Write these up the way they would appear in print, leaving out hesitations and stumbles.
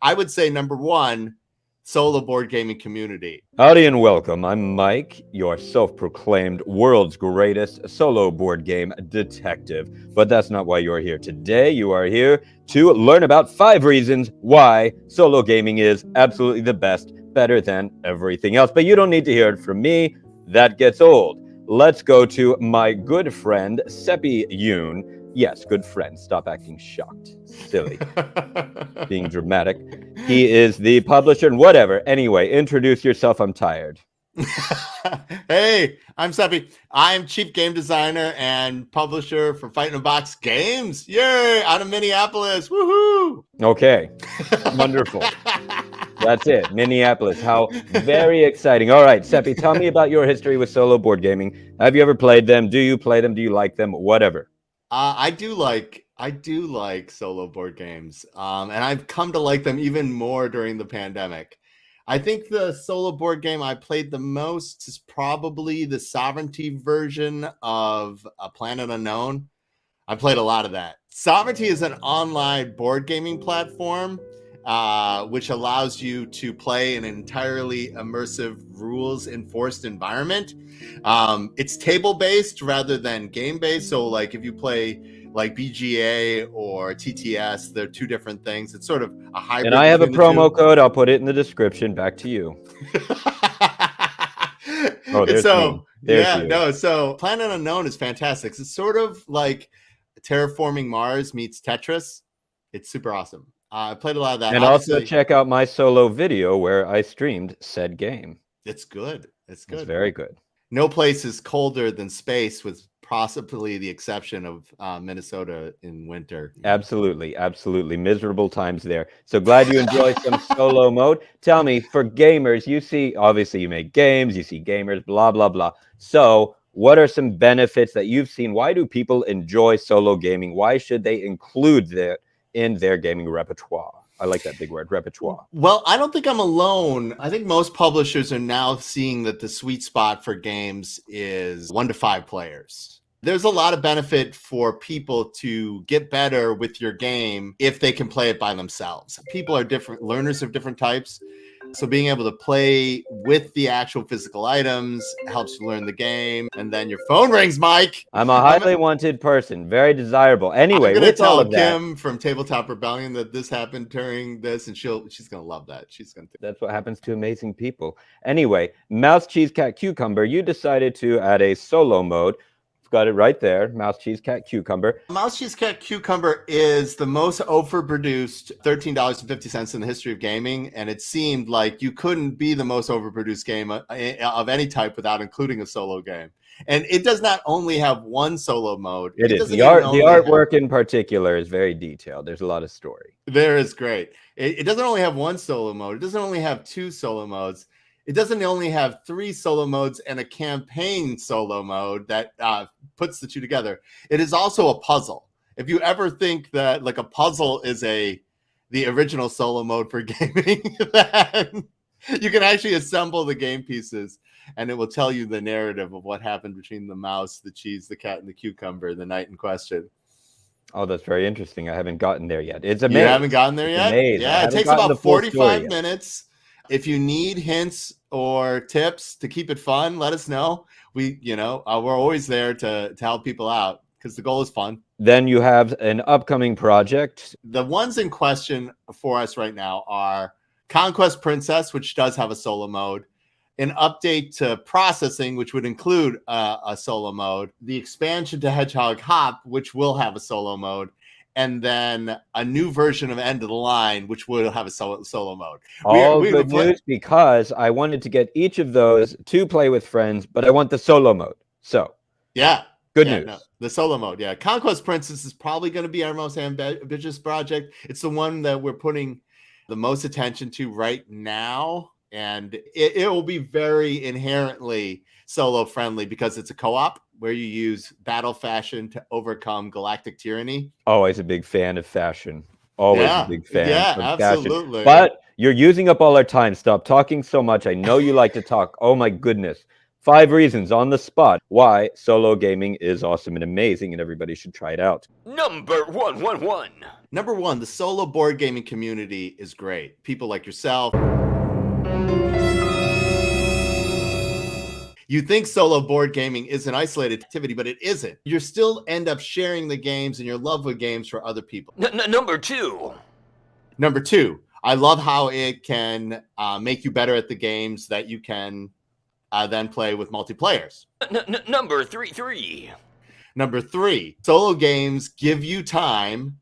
I would say number one, solo board gaming community. Howdy and welcome. I'm Mike, your self-proclaimed world's greatest solo board game detective. But that's not why you're here today. You are here to learn about 5 reasons why solo gaming is absolutely the best, better than everything else. But you don't need to hear it from me. That gets old. Let's go to my good friend, Seppy Yoon. Yes, good friend. Stop acting shocked. Silly. Being dramatic. He is the publisher and whatever. Anyway, introduce yourself. I'm tired. Hey, I'm Seppy. I'm chief game designer and publisher for Fight in a Box Games. Yay! Out of Minneapolis. Woohoo! Okay. Wonderful. That's it. Minneapolis. How very exciting. All right, Seppy, tell me about your history with solo board gaming. Have you ever played them? Do you play them? Do you like them? Whatever. I do like solo board games, and I've come to like them even more during the pandemic. I think the solo board game I played the most is probably the Sovereignty version of A Planet Unknown. I played a lot of that. Sovranti is an online board gaming platform, which allows you to play an entirely immersive, rules-enforced environment. It's table-based rather than game-based. So, like, if you play like BGA or TTS, they're two different things. It's sort of a hybrid. And I have a promo code. I'll put it in the description. Back to you. Oh, there's me. There's you. So Planet Unknown is fantastic. It's sort of like Terraforming Mars meets Tetris. It's super awesome. I played a lot of that. And obviously, also check out my solo video where I streamed said game. It's good. It's good. It's very good. No place is colder than space, with possibly the exception of Minnesota in winter. Absolutely. Absolutely. Miserable times there. So glad you enjoy some solo mode. Tell me, for gamers, you see, obviously you make games, you see gamers, blah, blah, blah. So what are some benefits that you've seen? Why do people enjoy solo gaming? Why should they include that in their gaming repertoire? I like that big word, repertoire. Well, I don't think I'm alone. I think most publishers are now seeing that the sweet spot for games is 1 to 5 players. There's a lot of benefit for people to get better with your game if they can play it by themselves. People are different, learners of different types. So being able to play with the actual physical items helps you learn the game. And then your phone rings, Mike. I'm a highly wanted person, very desirable. Anyway, I'm going to tell all Kim from Tabletop Rebellion that this happened during this, and she's going to love that. That's what happens to amazing people. Anyway, Mouse, Cheese, Cat, Cucumber, you decided to add a solo mode. Got it right there. Mouse, Cheese, Cat, Cucumber. Mouse, Cheese, Cat, Cucumber is the most overproduced $13.50 in the history of gaming. And it seemed like you couldn't be the most overproduced game of any type without including a solo game. And it does not only have one solo mode. It is. The artwork in particular is very detailed. There's a lot of story. There is great. It doesn't only have one solo mode. It doesn't only have 2 solo modes. It doesn't only have 3 solo modes and a campaign solo mode that puts the 2 together. It is also a puzzle. If you ever think that like a puzzle is the original solo mode for gaming, then you can actually assemble the game pieces and it will tell you the narrative of what happened between the mouse, the cheese, the cat, and the cucumber the night in question. Oh, that's very interesting. I haven't gotten there yet. It's amazing. You haven't gotten there yet? Yeah, it takes about 45 minutes. If you need hints or tips to keep it fun, let us know. We're always there to help people out because the goal is fun. Then you have an upcoming project. The ones in question for us right now are Conquest Princess, which does have a solo mode, an update to Processing, which would include a solo mode, the expansion to Hedgehog Hop, which will have a solo mode, and then a new version of End of the Line, which will have a solo mode. All good news, because I wanted to get each of those to play with friends, but I want the solo mode. So, yeah. Good news. No, the solo mode, yeah. Conquest Princess is probably going to be our most ambitious project. It's the one that we're putting the most attention to right now, and it will be very inherently solo friendly because it's a co-op where you use battle fashion to overcome galactic tyranny. Always a big fan of fashion. Always a big fan of absolutely. Fashion. But you're using up all our time. Stop talking so much. I know you like to talk. Oh my goodness. 5 reasons on the spot why solo gaming is awesome and amazing, and everybody should try it out. Number 111. Number one, the solo board gaming community is great. People like yourself. You think solo board gaming is an isolated activity, but it isn't. You still end up sharing the games and your love with games for other people. Number 2. Number two, I love how it can make you better at the games that you can then play with multiplayers. Number 3. Number three, solo games give you time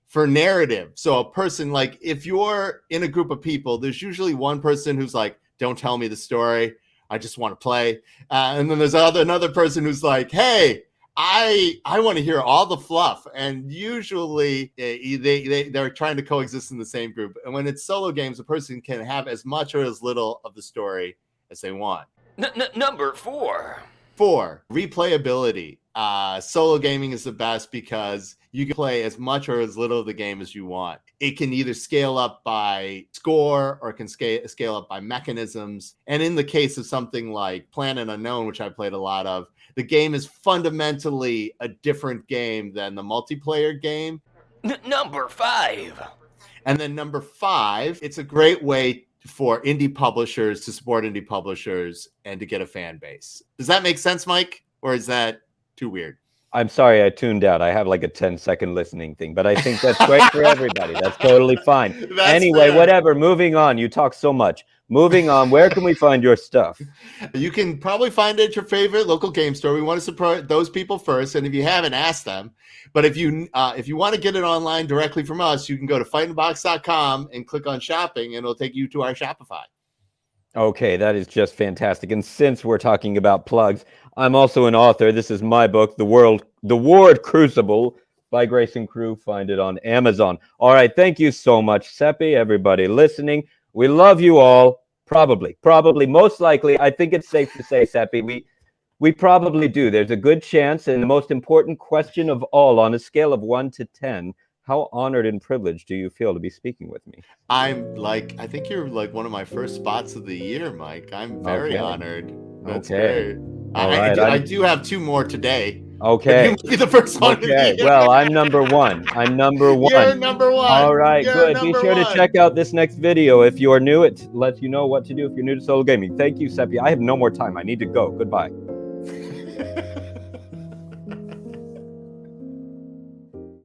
for narrative. So a person, like if you're in a group of people, there's usually one person who's like, don't tell me the story. I just want to play. And then there's another person who's like, hey, I want to hear all the fluff. And usually they're trying to coexist in the same group. And when it's solo games, a person can have as much or as little of the story as they want. Number 4. 4, replayability. Solo gaming is the best because you can play as much or as little of the game as you want. It can either scale up by score or it can scale up by mechanisms. And in the case of something like Planet Unknown, which I played a lot of, the game is fundamentally a different game than the multiplayer game. Number 5. And then number 5, it's a great way for indie publishers to support indie publishers and to get a fan base. Does that make sense, Mike? Or is that too weird? I'm sorry, I tuned out. I have like a 10-second listening thing, but I think that's great for everybody. That's totally fine. Anyway, fair. whatever. Moving on. You talk so much. Moving on. Where can we find your stuff? You can probably find it at your favorite local game store. We want to support those people first, and if you haven't, ask them. But if you want to get it online directly from us, you can go to fightinbox.com and click on shopping, and it'll take you to our Shopify. Okay, that is just fantastic. And since we're talking about plugs, I'm also an author. This is my book, The Ward Crucible by Grayson Crew. Find it on Amazon. All right, thank you so much, Seppy, everybody listening. We love you all. Probably, most likely. I think it's safe to say, Seppy, we probably do. There's a good chance. And the most important question of all, on a scale of 1 to 10, how honored and privileged do you feel to be speaking with me? I think you're like one of my first spots of the year, Mike. I'm very honored. That's great. I do have 2 more today. Okay. You might be the first one. Okay. Well, I'm number 1. I'm number 1. You're number 1. All right, good. Be sure to check out this next video. If you are new, it lets you know what to do if you're new to solo gaming. Thank you, Seppy. I have no more time. I need to go. Goodbye.